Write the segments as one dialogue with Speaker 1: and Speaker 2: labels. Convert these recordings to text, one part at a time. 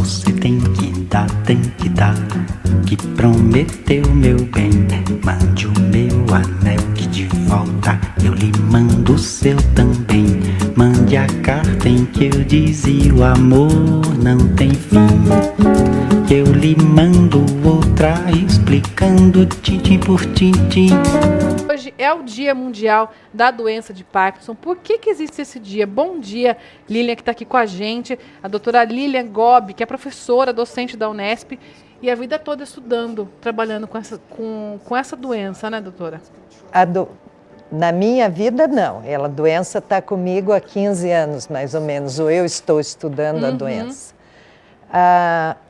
Speaker 1: você tem que dar, que prometeu meu bem. Mande o meu anel que de volta eu lhe mando o seu também. Mande a carta em que eu dizia o amor não tem fim, que eu lhe mando outra explicando tintim por tintim.
Speaker 2: Hoje é o Dia Mundial da Doença de Parkinson. Por que existe esse dia? Bom dia, Lilian, que está aqui com a gente. A doutora Lilian Gobi, que é professora, docente da Unesp, e a vida toda estudando, trabalhando com essa doença, né, doutora?
Speaker 3: Na minha vida, não. A doença está comigo há 15 anos, mais ou menos, ou eu estou estudando a doença.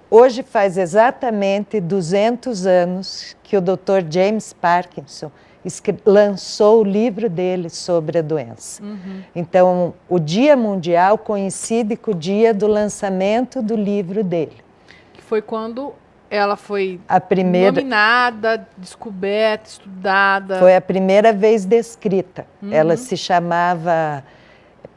Speaker 3: Hoje faz exatamente 200 anos que o Dr. James Parkinson lançou o livro dele sobre a doença. Então, o Dia Mundial coincide com o dia do lançamento do livro dele.
Speaker 2: Que foi quando ela foi nominada, descoberta, estudada.
Speaker 3: Foi a primeira vez descrita. Ela se chamava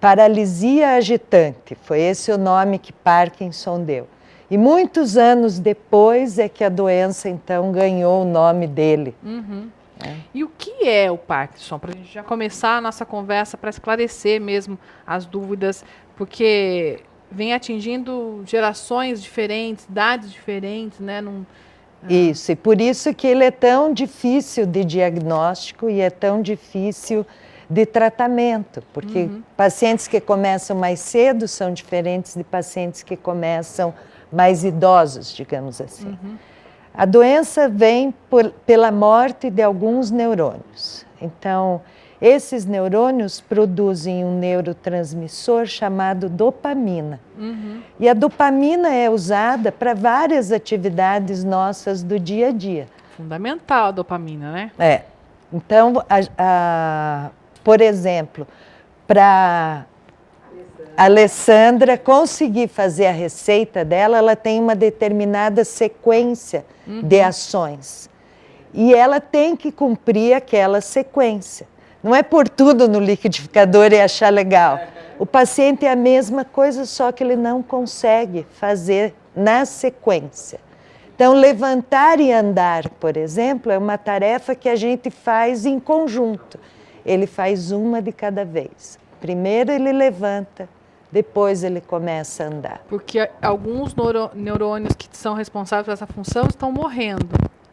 Speaker 3: paralisia agitante. Foi esse o nome que Parkinson deu. E muitos anos depois é que a doença, então, ganhou o nome dele.
Speaker 2: E o que é o Parkinson? Para a gente já começar a nossa conversa, para esclarecer mesmo as dúvidas, porque vem atingindo gerações diferentes, idades diferentes, né?
Speaker 3: Isso, e por isso que ele é tão difícil de diagnóstico e é tão difícil de tratamento, porque pacientes que começam mais cedo são diferentes de pacientes que começam mais idosos, digamos assim. A doença vem pela morte de alguns neurônios. Então, esses neurônios produzem um neurotransmissor chamado dopamina. E a dopamina é usada para várias atividades nossas do dia a dia.
Speaker 2: Fundamental a dopamina, né?
Speaker 3: Então, por exemplo, para a Alessandra conseguir fazer a receita dela, ela tem uma determinada sequência de ações. E ela tem que cumprir aquela sequência. Não é por tudo no liquidificador e achar legal. O paciente é a mesma coisa, só que ele não consegue fazer na sequência. Então, levantar e andar, por exemplo, é uma tarefa que a gente faz em conjunto. Ele faz uma de cada vez. Primeiro ele levanta, depois ele começa a andar.
Speaker 2: Porque alguns neurônios que são responsáveis por essa função estão morrendo.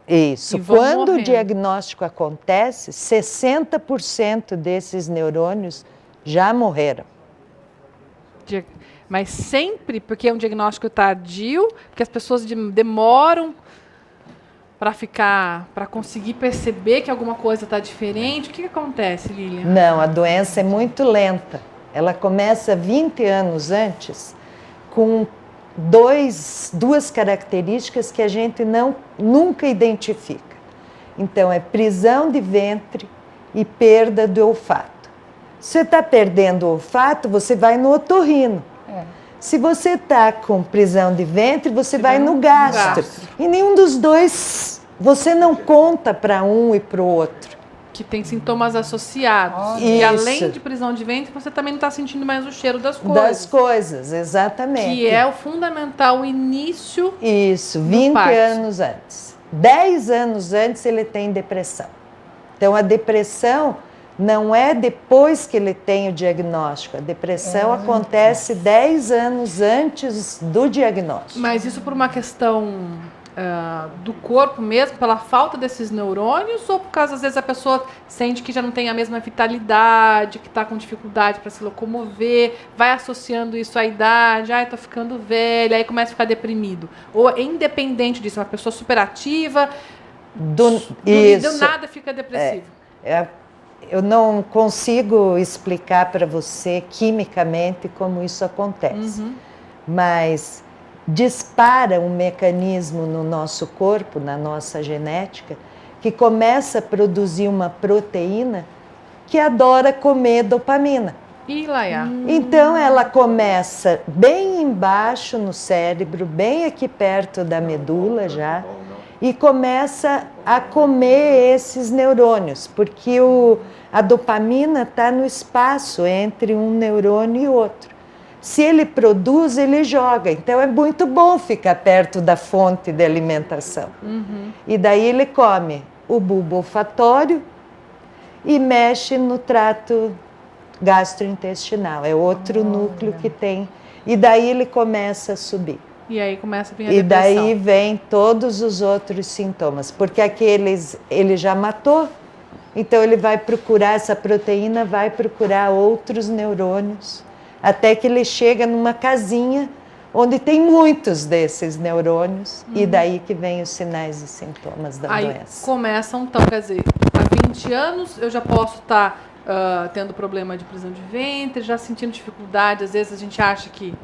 Speaker 3: Isso. Quando o diagnóstico acontece, 60% desses neurônios já morreram.
Speaker 2: Mas sempre, porque é um diagnóstico tardio, porque as pessoas demoram para conseguir perceber que alguma coisa está diferente. O que acontece, Lilian?
Speaker 3: Não, a doença é muito lenta. Ela começa 20 anos antes, com duas características que a gente nunca identifica. Então, é prisão de ventre e perda do olfato. Se você está perdendo o olfato, você vai no otorrino. Se você está com prisão de ventre, você vai no gastro. E nenhum dos dois, você não conta para um e para o outro.
Speaker 2: Que tem sintomas associados. E além de prisão de ventre, você também não está sentindo mais o cheiro das coisas.
Speaker 3: Das coisas, exatamente.
Speaker 2: Que é o fundamental, o início.
Speaker 3: Isso, 20 anos antes. 10 anos antes ele tem depressão. Então a depressão não é depois que ele tem o diagnóstico. A depressão acontece 10 anos antes do diagnóstico.
Speaker 2: Mas isso por uma questão do corpo mesmo, pela falta desses neurônios, ou por causa, às vezes, a pessoa sente que já não tem a mesma vitalidade, que está com dificuldade para se locomover, vai associando isso à idade, estou ficando velha, aí começa a ficar deprimido. Ou é independente disso, uma pessoa superativa, do nada fica depressiva.
Speaker 3: Eu não consigo explicar para você quimicamente como isso acontece, mas dispara um mecanismo no nosso corpo, na nossa genética, que começa a produzir uma proteína que adora comer dopamina. Então ela começa bem embaixo no cérebro, bem aqui perto da medula já, e começa a comer esses neurônios, porque a dopamina está no espaço entre um neurônio e outro. Se ele produz, ele joga. Então é muito bom ficar perto da fonte de alimentação. E daí ele come o bulbo olfatório e mexe no trato gastrointestinal. É outro núcleo que tem. E daí ele começa a subir.
Speaker 2: E aí começa a vir a
Speaker 3: E
Speaker 2: depressão.
Speaker 3: daí vem todos os outros sintomas. Porque aqueles ele já matou, então ele vai procurar, essa proteína vai procurar outros neurônios, até que ele chega numa casinha onde tem muitos desses neurônios, e daí que vem os sinais e sintomas da
Speaker 2: Aí
Speaker 3: doença.
Speaker 2: começam, então, quer dizer, há 20 anos eu já posso estar tendo problema de prisão de ventre, já sentindo dificuldade. Às vezes a gente acha que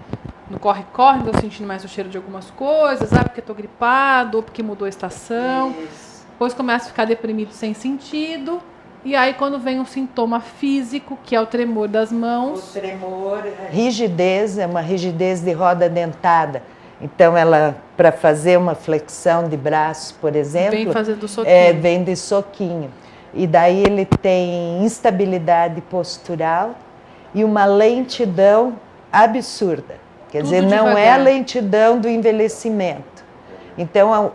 Speaker 2: no corre-corre estou sentindo mais o cheiro de algumas coisas, porque estou gripado, ou porque mudou a estação. Depois começa a ficar deprimido sem sentido. E aí quando vem um sintoma físico, que é o tremor das mãos.
Speaker 3: O tremor, a rigidez, é uma rigidez de roda dentada. Então ela, para fazer uma flexão de braço, por exemplo,
Speaker 2: Vem fazendo soquinho.
Speaker 3: Vem de soquinho. E daí ele tem instabilidade postural e uma lentidão absurda. Quer
Speaker 2: Tudo
Speaker 3: dizer, não é a
Speaker 2: devagar.
Speaker 3: lentidão do envelhecimento. Então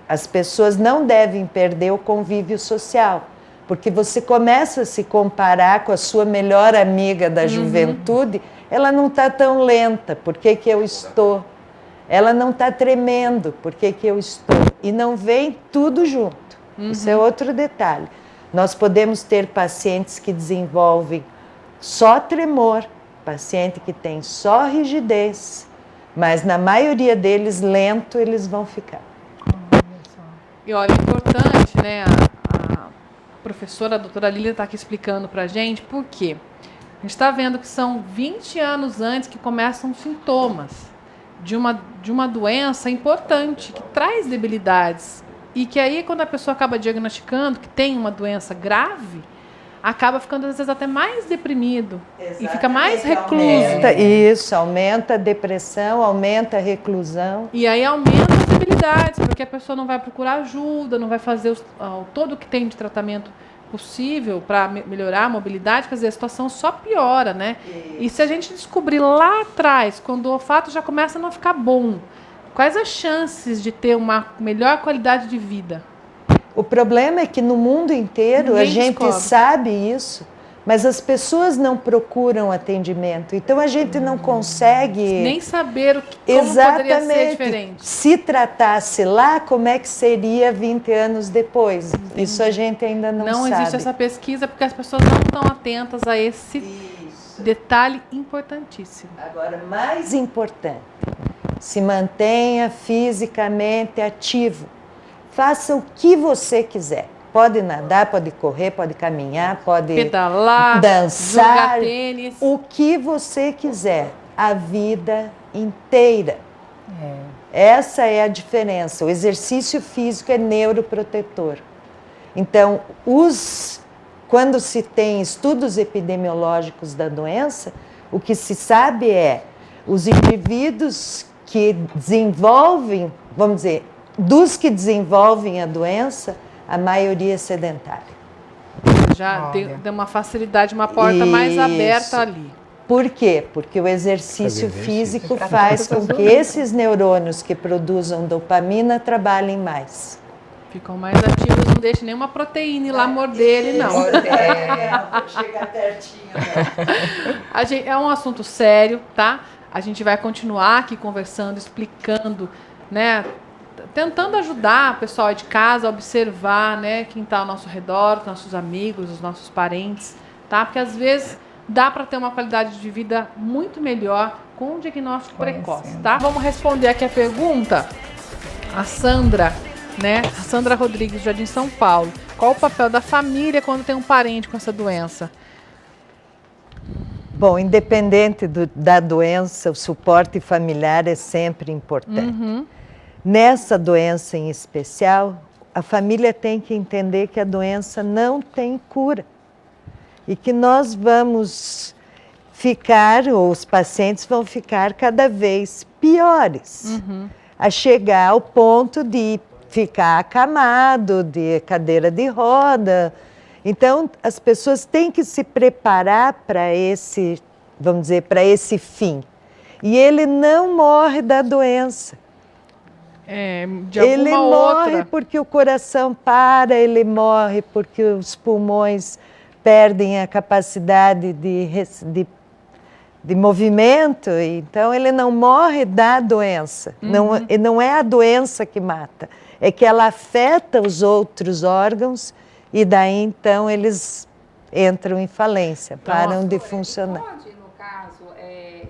Speaker 3: as pessoas não devem perder o convívio social, porque você começa a se comparar com a sua melhor amiga da juventude, ela não está tão lenta, por que que eu estou? Ela não está tremendo, por que que eu estou? E não vem tudo junto. Isso é outro detalhe. Nós podemos ter pacientes que desenvolvem só tremor, paciente que tem só rigidez, mas na maioria deles, lento, eles vão ficar.
Speaker 2: E olha, é importante, né? A professora, a doutora Lília, está aqui explicando para a gente por quê. A gente está vendo que são 20 anos antes que começam sintomas de uma doença importante, que traz debilidades. E que aí, quando a pessoa acaba diagnosticando que tem uma doença grave, acaba ficando, às vezes, até mais deprimido. E fica mais recluso.
Speaker 3: Aumenta a depressão, aumenta a reclusão.
Speaker 2: E aí aumenta as debilidades, porque a pessoa não vai procurar ajuda, não vai fazer todo o que tem de tratamento possível para melhorar a mobilidade, quer dizer, a situação só piora, né? E se a gente descobrir lá atrás, quando o olfato já começa a não ficar bom, quais as chances de ter uma melhor qualidade de vida?
Speaker 3: O problema é que no mundo inteiro
Speaker 2: Ninguém
Speaker 3: a gente
Speaker 2: descobre.
Speaker 3: sabe isso, mas as pessoas não procuram atendimento. Então a gente não consegue
Speaker 2: Nem saber como poderia ser diferente.
Speaker 3: Se tratasse lá, como é que seria 20 anos depois. Isso a gente ainda não sabe.
Speaker 2: Não existe essa pesquisa porque as pessoas não estão atentas a esse detalhe importantíssimo.
Speaker 3: Agora, mais importante, se mantenha fisicamente ativo. Faça o que você quiser. Pode nadar, pode correr, pode caminhar, pode
Speaker 2: pedalar,
Speaker 3: dançar,
Speaker 2: jogar tênis.
Speaker 3: o que você quiser, a vida inteira. Essa é a diferença. O exercício físico é neuroprotetor. Então, quando se tem estudos epidemiológicos da doença, o que se sabe é os indivíduos que desenvolvem, vamos dizer, dos que desenvolvem a doença, a maioria é sedentária.
Speaker 2: Já deu uma facilidade, uma porta mais aberta ali.
Speaker 3: Por quê? Porque o exercício físico faz com que esses neurônios que produzem dopamina trabalhem mais.
Speaker 2: Ficam mais ativos, não deixa nenhuma proteína ir lá morder ele, não.
Speaker 3: Chegar pertinho,
Speaker 2: É um assunto sério, tá? A gente vai continuar aqui conversando, explicando, né? Tentando ajudar o pessoal de casa a observar, né, quem está ao nosso redor, os nossos amigos, os nossos parentes, tá? Porque às vezes dá para ter uma qualidade de vida muito melhor com um diagnóstico precoce, tá? Vamos responder aqui a pergunta. A Sandra, né? A Sandra Rodrigues, Jardim São Paulo. Qual o papel da família quando tem um parente com essa doença?
Speaker 3: Bom, independente da doença, o suporte familiar é sempre importante. Nessa doença em especial, a família tem que entender que a doença não tem cura e que nós vamos ficar, ou os pacientes vão ficar cada vez piores, a chegar ao ponto de ficar acamado, de cadeira de roda. Então, as pessoas têm que se preparar para esse vamos dizer, para esse fim. E ele não morre da doença.
Speaker 2: De alguma
Speaker 3: ele
Speaker 2: outra.
Speaker 3: morre porque o coração para, ele morre porque os pulmões perdem a capacidade de movimento, então ele não morre da doença. Não é a doença que mata, é que ela afeta os outros órgãos e daí então eles entram em falência, param de funcionar.
Speaker 4: Pode, no caso,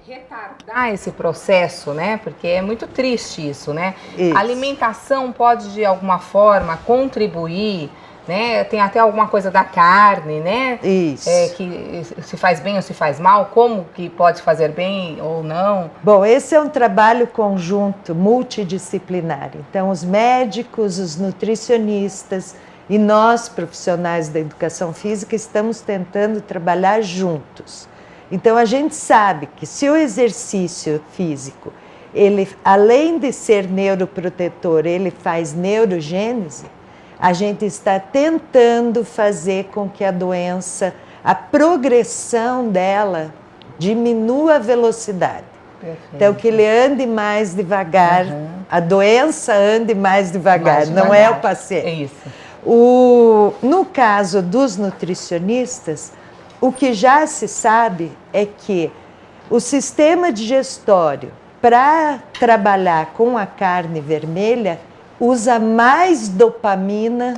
Speaker 4: retardar esse processo, né? Porque é muito triste isso, né?
Speaker 3: Isso.
Speaker 4: A alimentação pode, de alguma forma, contribuir, né? Tem até alguma coisa da carne, né?
Speaker 3: Isso.
Speaker 4: Que se faz bem ou se faz mal, como que pode fazer bem ou não?
Speaker 3: Bom, esse é um trabalho conjunto, multidisciplinar. Então, os médicos, os nutricionistas e nós, profissionais da educação física, estamos tentando trabalhar juntos. Então, a gente sabe que se o exercício físico, ele, além de ser neuroprotetor, ele faz neurogênese, a gente está tentando fazer com que a doença, a progressão dela, diminua a velocidade. Perfeito. Então, que ele ande mais devagar, a doença ande mais devagar, não é o paciente.
Speaker 4: É isso.
Speaker 3: No caso dos nutricionistas, o que já se sabe é que o sistema digestório, para trabalhar com a carne vermelha, usa mais dopamina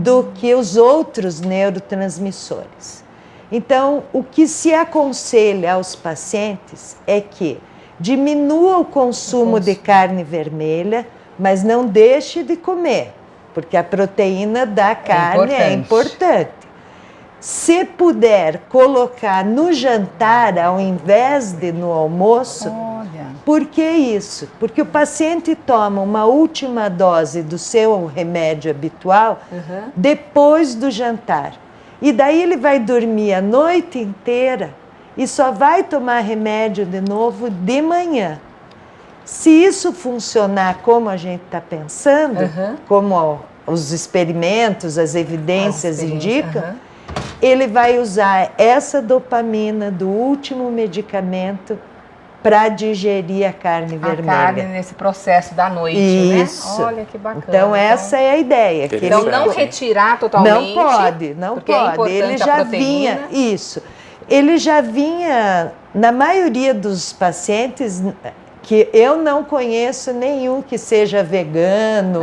Speaker 3: do que os outros neurotransmissores. Então, o que se aconselha aos pacientes é que diminua o consumo de carne vermelha, mas não deixe de comer, porque a proteína da carne é importante. Se puder colocar no jantar ao invés de no almoço, por que isso? Porque o paciente toma uma última dose do seu remédio habitual depois do jantar. E daí ele vai dormir a noite inteira e só vai tomar remédio de novo de manhã. Se isso funcionar como a gente está pensando, como os experimentos, as evidências indicam, ele vai usar essa dopamina do último medicamento para digerir a carne vermelha.
Speaker 4: A carne nesse processo da noite,
Speaker 3: isso.
Speaker 4: Né? Olha que bacana.
Speaker 3: Então essa é a ideia. Que
Speaker 4: então não retirar totalmente.
Speaker 3: Não pode, não pode. Ele já vinha, isso. Ele já vinha, na maioria dos pacientes, que eu não conheço nenhum que seja vegano,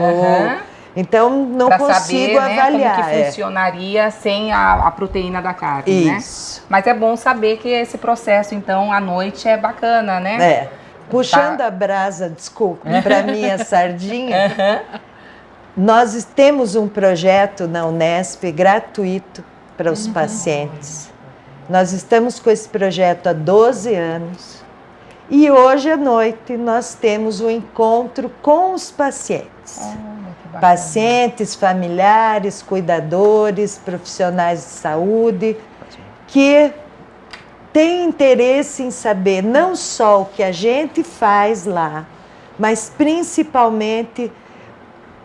Speaker 3: então não
Speaker 4: pra
Speaker 3: consigo
Speaker 4: saber,
Speaker 3: avaliar.
Speaker 4: Como que funcionaria sem a proteína da carne,
Speaker 3: isso.
Speaker 4: Né? Mas é bom saber que esse processo, então, à noite é bacana, né?
Speaker 3: Puxando a brasa, desculpa, para minha sardinha, nós temos um projeto na Unesp gratuito para os pacientes. Nós estamos com esse projeto há 12 anos e hoje à noite nós temos um encontro com os pacientes. Pacientes, familiares, cuidadores, profissionais de saúde, que têm interesse em saber não só o que a gente faz lá, mas principalmente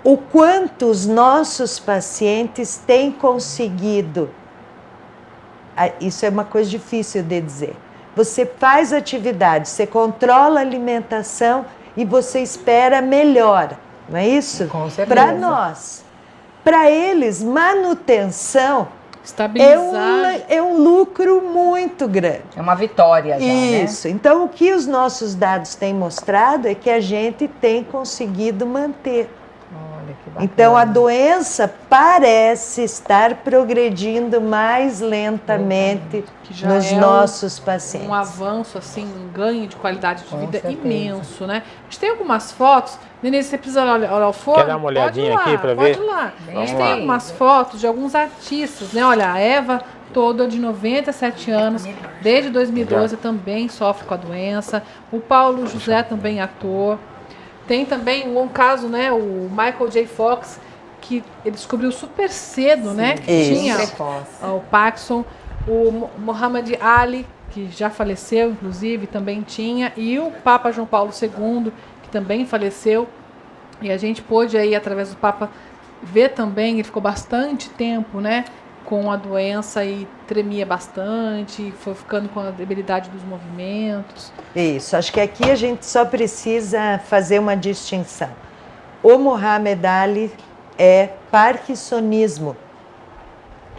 Speaker 3: o quanto os nossos pacientes têm conseguido. Isso é uma coisa difícil de dizer. Você faz atividade, você controla a alimentação e você espera melhora. Não é isso?
Speaker 4: Com certeza.
Speaker 3: Para nós. Para eles, manutenção é um lucro muito grande.
Speaker 4: É uma vitória já,
Speaker 3: isso.
Speaker 4: Né?
Speaker 3: Então, o que os nossos dados têm mostrado é que a gente tem conseguido manter.
Speaker 4: Olha, que bacana.
Speaker 3: Então, a doença parece estar progredindo mais lentamente nos nossos pacientes.
Speaker 2: Um avanço, assim, um ganho de qualidade de vida imenso, né? A gente tem algumas fotos. Denise, você precisa olhar o forno?
Speaker 5: Quer dar uma olhadinha aqui para ver?
Speaker 2: Pode ir lá. A gente tem algumas fotos de alguns artistas, né? Olha, a Eva, toda de 97 anos, desde 2012 também sofre com a doença. O Paulo José também ator. Tem também um caso, né? O Michael J. Fox, que ele descobriu super cedo, né? Que tinha o Parkinson. O Muhammad Ali, que já faleceu, inclusive, também tinha. E o Papa João Paulo II, que também faleceu. E a gente pôde aí, através do Papa, ver também, ele ficou bastante tempo, né? com a doença e tremia bastante, foi ficando com a debilidade dos movimentos.
Speaker 3: Isso, acho que aqui a gente só precisa fazer uma distinção. O Muhammad Ali é parkinsonismo.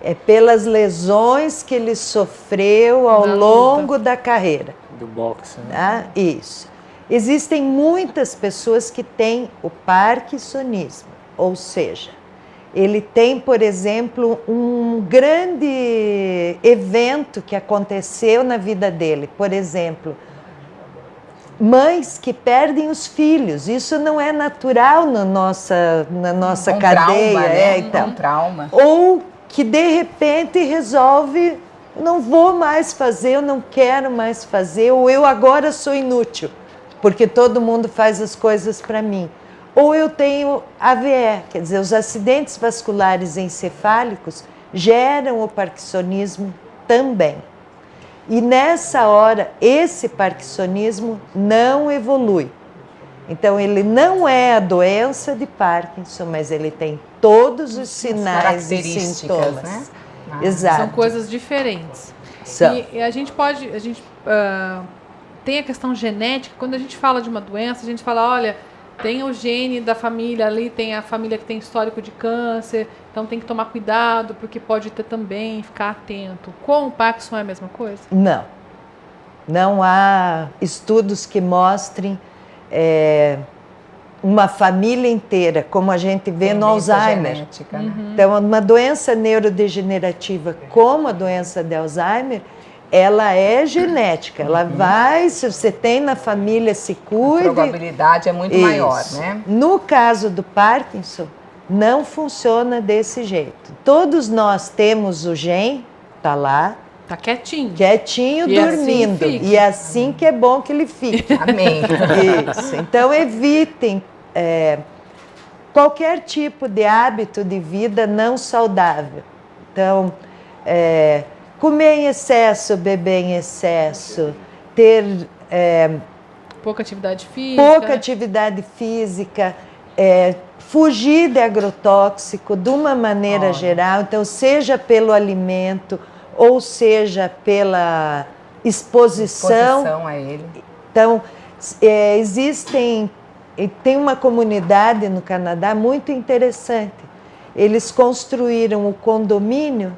Speaker 3: É pelas lesões que ele sofreu ao longo da carreira.
Speaker 5: Do boxe, né?
Speaker 3: Tá? Isso. Existem muitas pessoas que têm o parkinsonismo, ou seja, ele tem, por exemplo, um grande evento que aconteceu na vida dele. Por exemplo, mães que perdem os filhos. Isso não é natural na nossa cadeia.
Speaker 4: Trauma, né?
Speaker 3: Então.
Speaker 4: Um trauma.
Speaker 3: Ou que de repente resolve, não vou mais fazer, eu não quero mais fazer, ou eu agora sou inútil, porque todo mundo faz as coisas para mim. Ou eu tenho AVE, quer dizer, os acidentes vasculares encefálicos geram o parkinsonismo também. E nessa hora, esse parkinsonismo não evolui. Então, ele não é a doença de Parkinson, mas ele tem todos os sinais e sintomas.
Speaker 4: Né?
Speaker 3: Exato.
Speaker 2: São coisas diferentes.
Speaker 3: São.
Speaker 2: E a gente tem a questão genética. Quando a gente fala de uma doença, a gente fala, olha, tem o gene da família ali, tem a família que tem histórico de câncer, então tem que tomar cuidado, porque pode ter também, ficar atento. Com o Parkinson é a mesma coisa?
Speaker 3: Não. Não há estudos que mostrem uma família inteira, como a gente vê no Alzheimer.
Speaker 4: Genética, né?
Speaker 3: Então, uma doença neurodegenerativa como a doença de Alzheimer, ela é genética. Ela vai, se você tem na família, se cuide.
Speaker 4: A probabilidade é muito maior, né?
Speaker 3: No caso do Parkinson, não funciona desse jeito. Todos nós temos o gene, tá lá,
Speaker 2: Tá quietinho.
Speaker 3: quietinho,
Speaker 2: E
Speaker 3: dormindo.
Speaker 2: assim fique.
Speaker 3: E assim que é bom que ele fique.
Speaker 4: Amém.
Speaker 3: Isso. Então, evitem qualquer tipo de hábito de vida não saudável. Então, comer em excesso, beber em excesso, ter
Speaker 2: Pouca atividade física.
Speaker 3: pouca atividade física, fugir de agrotóxico de uma maneira geral. Então, seja pelo alimento ou seja pela exposição
Speaker 4: A ele.
Speaker 3: Então, tem uma comunidade no Canadá muito interessante. Eles construíram o condomínio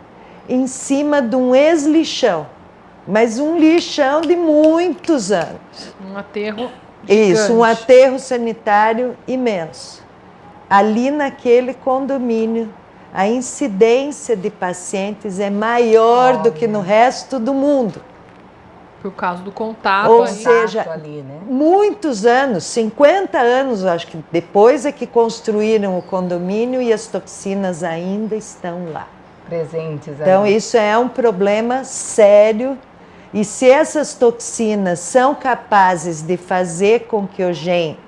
Speaker 3: em cima de um ex-lixão, mas um lixão de muitos anos.
Speaker 2: Um aterro
Speaker 3: Isso, um
Speaker 2: gigante.
Speaker 3: aterro sanitário imenso. Ali naquele condomínio, a incidência de pacientes é maior do que no resto do mundo.
Speaker 2: Por causa do contato.
Speaker 3: Ou
Speaker 2: aí.
Speaker 3: seja,
Speaker 4: ali, né?
Speaker 3: muitos anos, 50 anos, acho que depois é que construíram o condomínio e as toxinas ainda estão lá.
Speaker 4: Presentes
Speaker 3: Então,
Speaker 4: ali.
Speaker 3: isso é um problema sério. E se essas toxinas são capazes de fazer com que o gene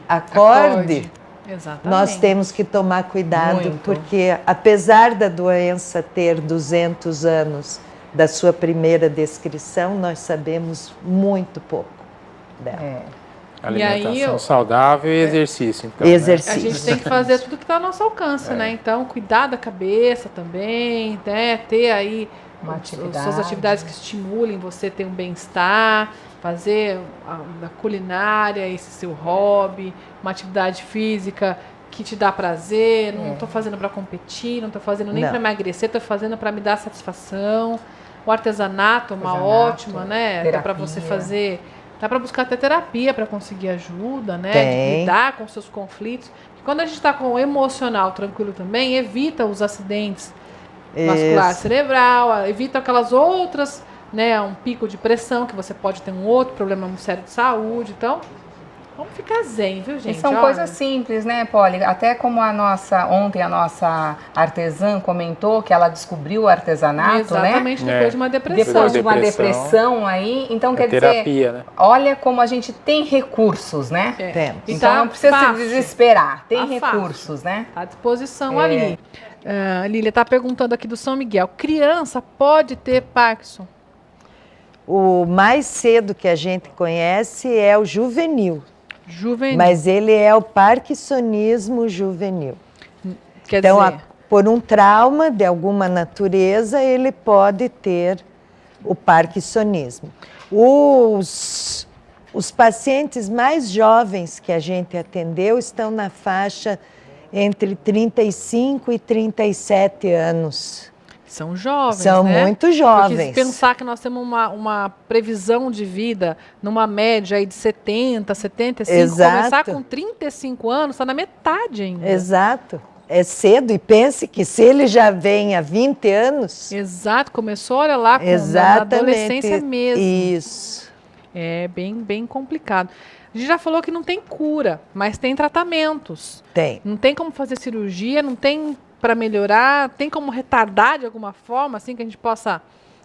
Speaker 3: acorde,
Speaker 2: Exatamente.
Speaker 3: nós temos que tomar cuidado,
Speaker 4: Muito.
Speaker 3: porque apesar da doença ter 200 anos da sua primeira descrição, nós sabemos muito pouco dela.
Speaker 5: Alimentação saudável e exercício, então.
Speaker 3: Exercício.
Speaker 2: A gente tem que fazer tudo que está ao nosso alcance, né? Então, cuidar da cabeça também, né? Ter aí
Speaker 4: Uma
Speaker 2: suas atividades que estimulem você ter um bem-estar, fazer a culinária, esse seu hobby, uma atividade física que te dá prazer. Não estou fazendo para competir, não estou fazendo nem
Speaker 3: Não.
Speaker 2: para emagrecer, estou fazendo para me dar satisfação. O artesanato é uma
Speaker 4: Artesanato,
Speaker 2: ótima, né? Dá para você
Speaker 4: terapia.
Speaker 2: fazer. Dá para buscar até terapia para conseguir ajuda, né?
Speaker 3: Tem.
Speaker 2: De lidar com seus conflitos. E quando a gente está com o emocional tranquilo também, evita os acidentes vascular
Speaker 3: Isso.
Speaker 2: cerebral, evita aquelas outras, né? Um pico de pressão, que você pode ter um outro problema sério de saúde. Então, vamos ficar zen, viu, gente?
Speaker 4: E são
Speaker 2: Olha.
Speaker 4: coisas simples, né, Polly? Até como ontem a nossa artesã comentou que ela descobriu o artesanato, né?
Speaker 2: Exatamente, depois de uma depressão.
Speaker 4: Depois de uma
Speaker 5: Depressão.
Speaker 4: depressão aí, então quer
Speaker 5: terapia, né?
Speaker 4: dizer, olha como a gente tem recursos, né?
Speaker 3: Temos.
Speaker 2: E
Speaker 4: Então
Speaker 2: tá
Speaker 4: não precisa
Speaker 2: fácil.
Speaker 4: se desesperar, tem
Speaker 2: Tá fácil.
Speaker 4: recursos, né?
Speaker 2: À disposição ali. A Lília está perguntando aqui do São Miguel. Criança pode ter Parkinson?
Speaker 3: O mais cedo que a gente conhece é o juvenil,
Speaker 2: Juvenil.
Speaker 3: mas ele é o parkinsonismo juvenil.
Speaker 2: Quer
Speaker 3: Então,
Speaker 2: dizer,
Speaker 3: por um trauma de alguma natureza, ele pode ter o parkinsonismo. Os pacientes mais jovens que a gente atendeu estão na faixa entre 35 e 37 anos.
Speaker 2: São jovens,
Speaker 3: São muito jovens.
Speaker 2: Porque se pensar que nós temos uma previsão de vida numa média aí de 70, 75,
Speaker 3: Exato.
Speaker 2: começar com 35 anos, está na metade ainda.
Speaker 3: Exato. É cedo, e pense que se ele já vem há 20 anos...
Speaker 2: Exato, começou, olha lá, na adolescência mesmo.
Speaker 3: Isso.
Speaker 2: É bem complicado. A gente já falou que não tem cura, mas tem tratamentos.
Speaker 3: Tem.
Speaker 2: Não tem como fazer cirurgia, não tem para melhorar, tem como retardar de alguma forma, assim que a gente possa,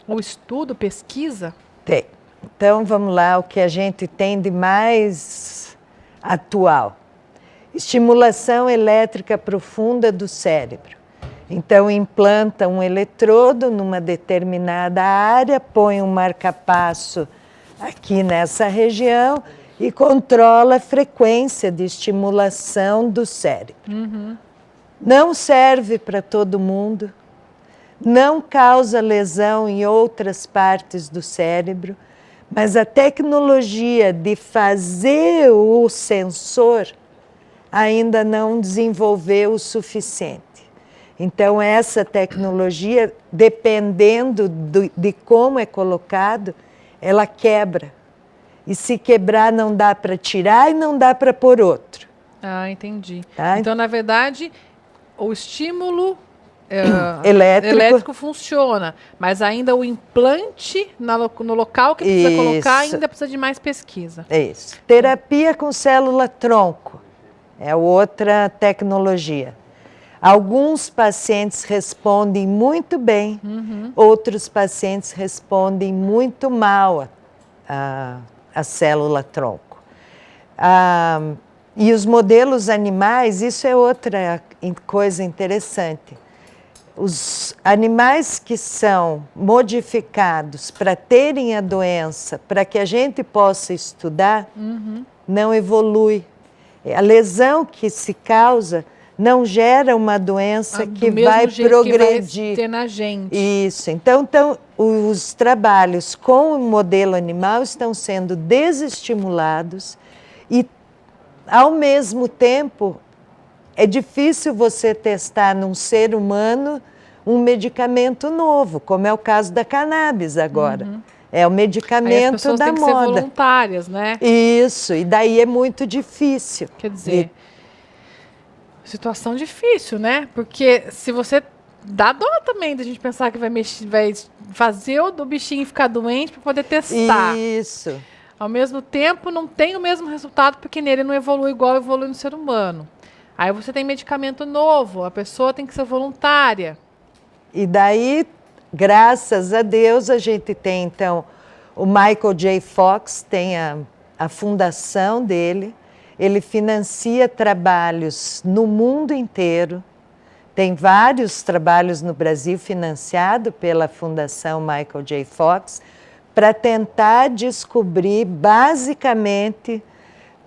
Speaker 2: o estudo, pesquisa?
Speaker 3: Tem. Então, vamos lá, o que a gente tem de mais atual. Estimulação elétrica profunda do cérebro. Então, implanta um eletrodo numa determinada área, põe um marca-passo aqui nessa região e controla a frequência de estimulação do cérebro.
Speaker 2: Uhum.
Speaker 3: Não serve para todo mundo, não causa lesão em outras partes do cérebro, mas a tecnologia de fazer o sensor ainda não desenvolveu o suficiente. Então, essa tecnologia, dependendo de como é colocado, ela quebra. E se quebrar, não dá para tirar e não dá para pôr outro.
Speaker 2: Ah, entendi.
Speaker 3: Tá?
Speaker 2: Então, na verdade, o estímulo
Speaker 3: elétrico
Speaker 2: funciona, mas ainda o implante no local que precisa colocar ainda precisa de mais pesquisa.
Speaker 3: É isso. Terapia com célula-tronco é outra tecnologia. Alguns pacientes respondem muito bem, outros pacientes respondem muito mal a célula-tronco. E os modelos animais, isso é outra coisa interessante. Os animais que são modificados para terem a doença, para que a gente possa estudar, não evolui. A lesão que se causa não gera uma doença que vai progredir.
Speaker 2: Que vai ter na gente.
Speaker 3: Isso. Então, os trabalhos com o modelo animal estão sendo desestimulados e, ao mesmo tempo, é difícil você testar num ser humano um medicamento novo, como é o caso da cannabis agora. É o medicamento
Speaker 2: as pessoas
Speaker 3: da
Speaker 2: têm que
Speaker 3: moda.
Speaker 2: ser voluntárias, né?
Speaker 3: Isso, e daí é muito difícil.
Speaker 2: Quer dizer, situação difícil, né? Porque se você dá dó também da gente pensar que vai fazer o bichinho ficar doente para poder testar.
Speaker 3: Isso.
Speaker 2: Ao mesmo tempo, não tem o mesmo resultado porque nele não evolui igual evolui no ser humano. Aí você tem medicamento novo, a pessoa tem que ser voluntária.
Speaker 3: E daí, graças a Deus, a gente tem, então, o Michael J. Fox, tem a fundação dele, ele financia trabalhos no mundo inteiro, tem vários trabalhos no Brasil financiados pela Fundação Michael J. Fox, para tentar descobrir, basicamente,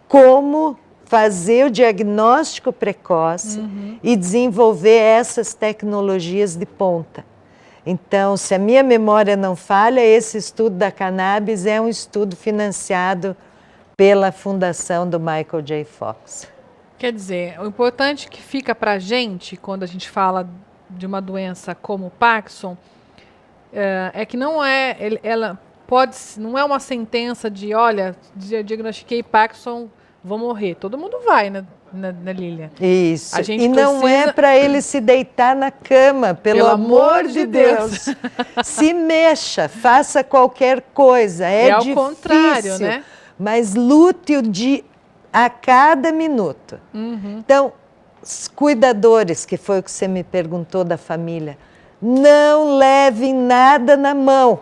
Speaker 3: como fazer o diagnóstico precoce e desenvolver essas tecnologias de ponta. Então, se a minha memória não falha, esse estudo da cannabis é um estudo financiado pela fundação do Michael J. Fox.
Speaker 2: Quer dizer, o importante que fica para a gente, quando a gente fala de uma doença como o Parkinson, é que não é, não é uma sentença de, olha, diagnostiquei Parkinson, vou morrer. Todo mundo vai, né, Lília?
Speaker 3: Isso.
Speaker 2: A gente
Speaker 3: não é para ele se deitar na cama, pelo amor de Deus. Se mexa, faça qualquer coisa. É
Speaker 2: ao
Speaker 3: difícil,
Speaker 2: contrário, né?
Speaker 3: Mas lute a cada minuto. Então, os cuidadores, que foi o que você me perguntou da família, não levem nada na mão.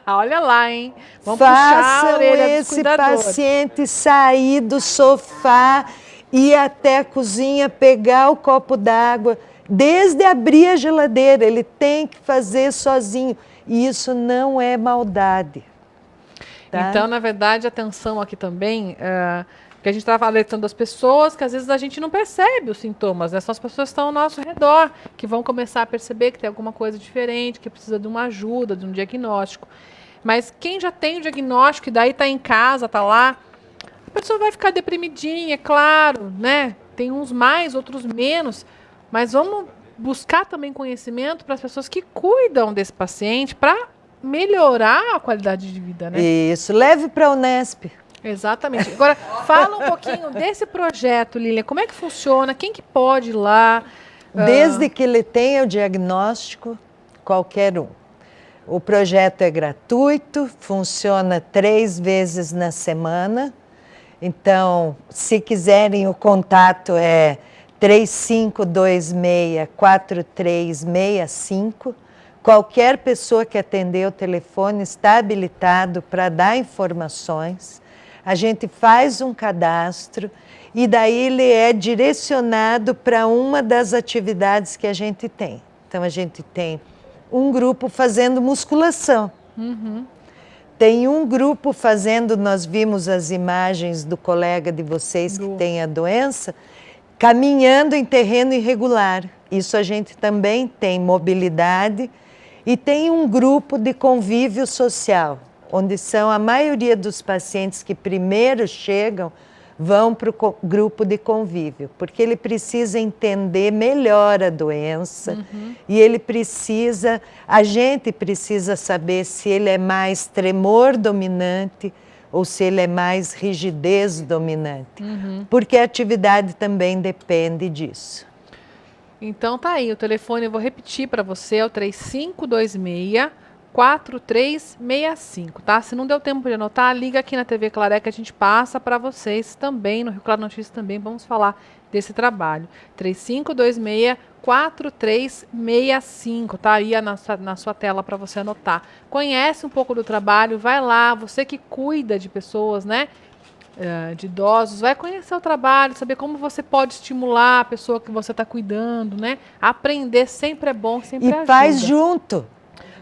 Speaker 2: Olha lá, hein? Vamos puxar a orelha dos
Speaker 3: esse
Speaker 2: cuidadores.
Speaker 3: paciente sair do sofá, ir até a cozinha, pegar o copo d'água, desde abrir a geladeira, ele tem que fazer sozinho. E isso não é maldade. Tá?
Speaker 2: Então, na verdade, atenção aqui também, Porque a gente estava alertando as pessoas que às vezes a gente não percebe os sintomas, né? São as pessoas que estão ao nosso redor, que vão começar a perceber que tem alguma coisa diferente, que precisa de uma ajuda, de um diagnóstico. Mas quem já tem o diagnóstico e daí está em casa, está lá, a pessoa vai ficar deprimidinha, é claro, né? Tem uns mais, outros menos, mas vamos buscar também conhecimento para as pessoas que cuidam desse paciente para melhorar a qualidade de vida, né?
Speaker 3: Isso, leve para a Unesp.
Speaker 2: Exatamente. Agora, fala um pouquinho desse projeto, Lília. Como é que funciona? Quem que pode ir lá?
Speaker 3: Desde que ele tenha o diagnóstico, qualquer um. O projeto é gratuito, funciona 3 vezes na semana. Então, se quiserem, o contato é 3526-4365. Qualquer pessoa que atender o telefone está habilitado para dar informações. A gente faz um cadastro e daí ele é direcionado para uma das atividades que a gente tem. Então, a gente tem um grupo fazendo musculação. Tem um grupo fazendo, nós vimos as imagens do colega de vocês que tem a doença, caminhando em terreno irregular. Isso a gente também tem mobilidade. E tem um grupo de convívio social, onde são a maioria dos pacientes que primeiro chegam, vão para o grupo de convívio, porque ele precisa entender melhor a doença e a gente precisa saber se ele é mais tremor dominante ou se ele é mais rigidez dominante, porque a atividade também depende disso.
Speaker 2: Então tá aí, o telefone eu vou repetir para você, é o 3526-4365, tá? Se não deu tempo de anotar, liga aqui na TV Claré que a gente passa para vocês também, no Rio Claro Notícias também, vamos falar desse trabalho. 3526-4365, tá aí na sua tela para você anotar. Conhece um pouco do trabalho, vai lá, você que cuida de pessoas, né? De idosos, vai conhecer o trabalho, saber como você pode estimular a pessoa que você está cuidando, né? Aprender sempre é bom, sempre ajuda.
Speaker 3: E faz junto.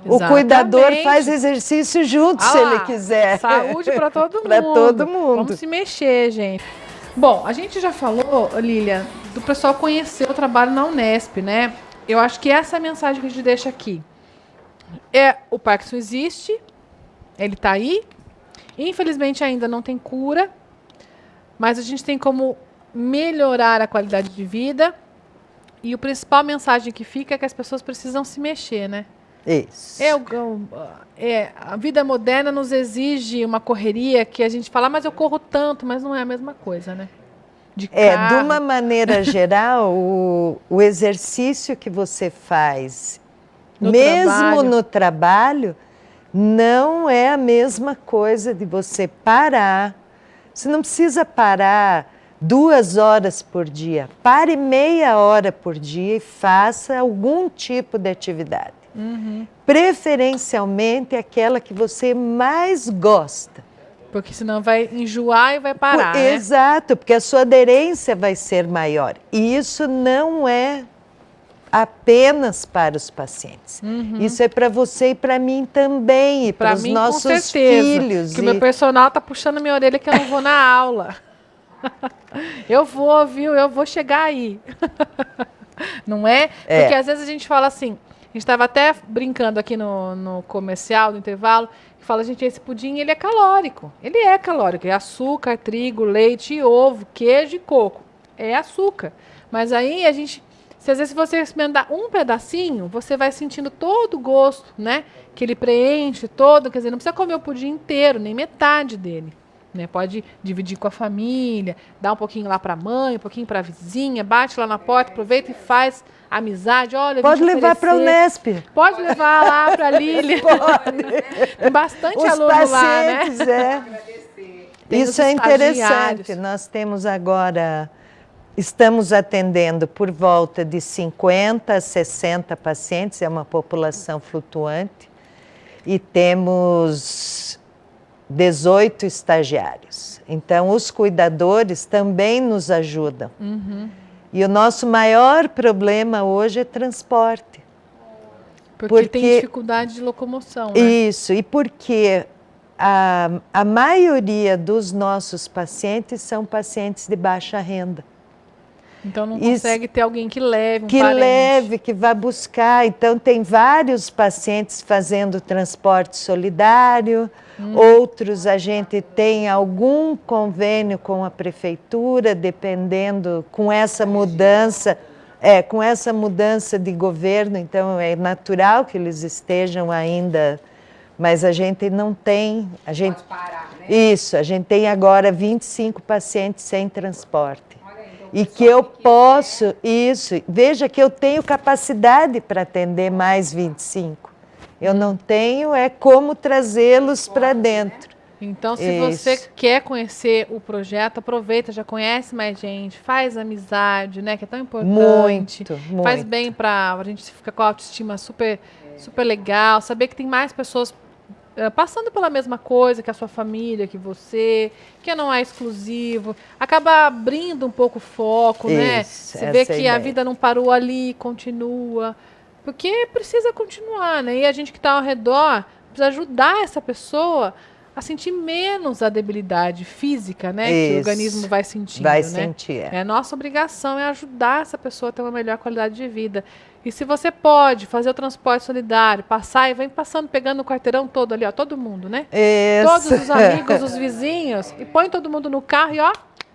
Speaker 2: Exatamente.
Speaker 3: O cuidador faz exercício junto, se ele quiser.
Speaker 2: Saúde para todo mundo.
Speaker 3: Para todo mundo.
Speaker 2: Vamos se mexer, gente. Bom, a gente já falou, Lília, do pessoal conhecer o trabalho na Unesp, né? Eu acho que essa é a mensagem que a gente deixa aqui. O Parkinson existe, ele está aí. Infelizmente ainda não tem cura, mas a gente tem como melhorar a qualidade de vida. E a principal mensagem que fica é que as pessoas precisam se mexer, né?
Speaker 3: Isso.
Speaker 2: A vida moderna nos exige uma correria que a gente fala, mas eu corro tanto, mas não é a mesma coisa, né? De
Speaker 3: uma maneira geral, o exercício que você faz, no trabalho, não é a mesma coisa de você parar. Você não precisa parar 2 horas por dia. Pare meia hora por dia e faça algum tipo de atividade. Preferencialmente aquela que você mais gosta.
Speaker 2: Porque senão vai enjoar e vai parar, né?
Speaker 3: Exato, porque a sua aderência vai ser maior. E isso não é apenas para os pacientes. Isso é para você e para mim também, e para os nossos filhos.
Speaker 2: Que o meu personal tá puxando minha orelha que eu não vou na aula. Eu vou, viu? Eu vou chegar aí. Não é? Porque às vezes a gente fala assim, a gente estava até brincando aqui no comercial, no intervalo, que fala, gente, esse pudim, ele é calórico. Ele é calórico. É açúcar, trigo, leite, ovo, queijo e coco. É açúcar. Mas aí a gente... Às vezes, se você experimentar um pedacinho, você vai sentindo todo o gosto, né? Que ele preenche todo, quer dizer, não precisa comer o pudim inteiro, nem metade dele. Né? Pode dividir com a família, dar um pouquinho lá para a mãe, um pouquinho para a vizinha, bate lá na porta, aproveita e faz amizade. Olha,
Speaker 3: pode levar para o Unesp.
Speaker 2: Pode levar lá para a Lília.
Speaker 3: Pode.
Speaker 2: Tem bastante aluno lá, né?
Speaker 3: Isso é interessante. Nós temos agora... Estamos atendendo por volta de 50 a 60 pacientes, é uma população flutuante, e temos 18 estagiários. Então, os cuidadores também nos ajudam. E o nosso maior problema hoje é transporte.
Speaker 2: Porque tem dificuldade de locomoção, né?
Speaker 3: Isso, e porque a maioria dos nossos pacientes são pacientes de baixa renda.
Speaker 2: Então não consegue ter alguém que leve um
Speaker 3: que
Speaker 2: parente.
Speaker 3: leve, que vá buscar. Então tem vários pacientes fazendo transporte solidário, outros a gente tem algum convênio com a prefeitura, dependendo, com essa mudança de governo, então é natural que eles estejam ainda, mas a gente não tem,
Speaker 4: Pode parar, né?
Speaker 3: Isso, a gente tem agora 25 pacientes sem transporte. E que eu posso, veja que eu tenho capacidade para atender mais 25. Eu não tenho, como trazê-los para dentro.
Speaker 2: Então, se você quer conhecer o projeto, aproveita, já conhece mais gente, faz amizade, né, que é tão importante.
Speaker 3: Muito.
Speaker 2: Faz bem para a gente ficar com a autoestima super legal, saber que tem mais pessoas passando pela mesma coisa que a sua família, que você, que não é exclusivo, acaba abrindo um pouco o foco, né? Você vê que a vida não parou ali, continua, porque precisa continuar, né? E a gente que está ao redor precisa ajudar essa pessoa a sentir menos a debilidade física, né? Que o organismo vai sentindo,
Speaker 3: vai
Speaker 2: né?
Speaker 3: sentir.
Speaker 2: A nossa obrigação é ajudar essa pessoa a ter uma melhor qualidade de vida. E se você pode fazer o transporte solidário, passar e vem passando, pegando o quarteirão todo ali, ó, todo mundo, né?
Speaker 3: Isso.
Speaker 2: Todos os amigos, os vizinhos, e põe todo mundo no carro e, ó,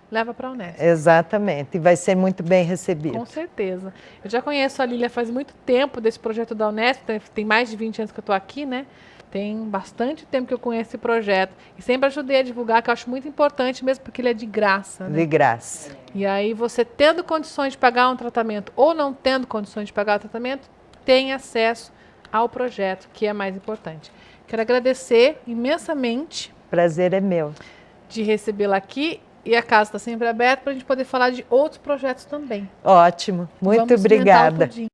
Speaker 2: leva para a Unesp.
Speaker 3: Exatamente, e vai ser muito bem recebido.
Speaker 2: Com certeza. Eu já conheço a Lília faz muito tempo desse projeto da Unesp, tem mais de 20 anos que eu estou aqui, né? Tem bastante tempo que eu conheço esse projeto. E sempre ajudei a divulgar, que eu acho muito importante, mesmo porque ele é de graça, né?
Speaker 3: De graça.
Speaker 2: E aí você tendo condições de pagar um tratamento ou não tendo condições de pagar o tratamento, tem acesso ao projeto, que é mais importante. Quero agradecer imensamente.
Speaker 3: Prazer é meu.
Speaker 2: De recebê-la aqui. E a casa está sempre aberta para a gente poder falar de outros projetos também.
Speaker 3: Ótimo. Muito
Speaker 2: Vamos experimentar
Speaker 3: obrigada.
Speaker 2: tudinho.